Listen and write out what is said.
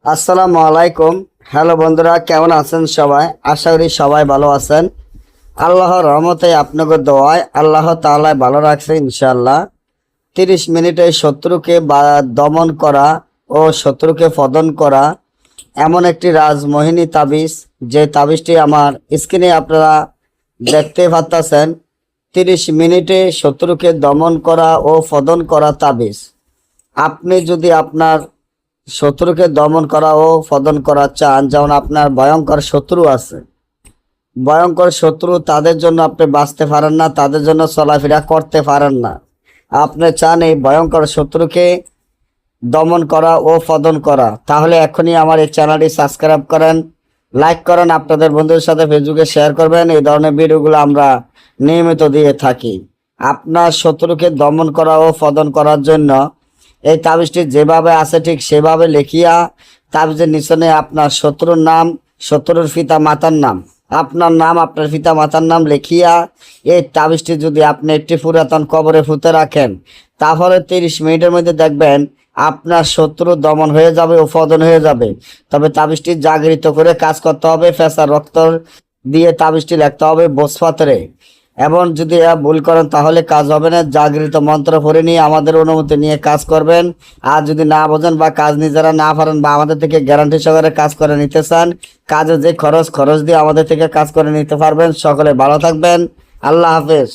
আসসালামু আলাইকুম। হ্যালো বন্ধুরা, কেমন আছেন সবাই? আশা করি সবাই ভালো আছেন। আল্লাহর রহমতে আপনাকে দোয়ায় আল্লাহ তাআলা ভালো রাখছে ইনশাআল্লাহ। 30 মিনিটে শত্রুকে দমন করা ও শত্রুকে পতন করা এমন একটি রাজমোহিনী তাবিজ, যে তাবিজটি আমার স্ক্রিনে আপনারা দেখতে পাচ্ছেন। 30 মিনিটে শত্রুকে দমন করা ও পতন করা তাবিজ। আপনি যদি আপনার শত্রুকে দমন করা ও পতন করা চান, যেমন আপনার ভয়ঙ্কর শত্রু আছে, ভয়ঙ্কর শত্রু, তাদের জন্য আপনি বাঁচতে পারেন না, তাদের জন্য চলাফেরা করতে পারেন না, আপনি চান এই ভয়ঙ্কর শত্রুকে দমন করা ও পতন করা, তাহলে এখনই আমার এই চ্যানেলটি সাবস্ক্রাইব করেন, লাইক করেন, আপনাদের বন্ধুদের সাথে ফেসবুকে শেয়ার করবেন। এই ধরনের ভিডিওগুলো আমরা নিয়মিত দিয়ে থাকি। আপনার শত্রুকে দমন করা ও পতন করার জন্য এই তাবিজটি যেভাবে আছে ঠিক সেভাবে লিখিয়া তাবিজের নিচনে আপনার শত্রুর নাম, শত্রুর পিতা মাতার নাম, আপনার নাম, আপনার পিতা মাতার নাম লিখিয়া এই তাবিজটি যদি আপনি একটি পুরাতন কবরে পুঁতে রাখেন, তাহলে 30 মিনিটের মধ্যে দেখবেন আপনার শত্রু দমন হয়ে যাবে ও পতন হয়ে যাবে। তবে তাবিজটি জাগৃত করে কাজ করতে হবে, ফেঁসা রক্ত দিয়ে তাবিজটি লিখতে হবে ভোজপাত্রে। এবং যদি ভুল করেন তাহলে কাজ হবে না। জাগৃত মন্ত্র পড়ে নিয়ে আমাদের অনুমতি নিয়ে কাজ করবেন। আর যদি না বোঝেন বা কাজ নিজেরা না পারেন বা আমাদের থেকে গ্যারান্টি সহকারে কাজ করে নিতে চান, কাজে যে খরচ দিয়ে আমাদের থেকে কাজ করে নিতে পারবেন। সকলে ভালো থাকবেন। আল্লাহ হাফেজ।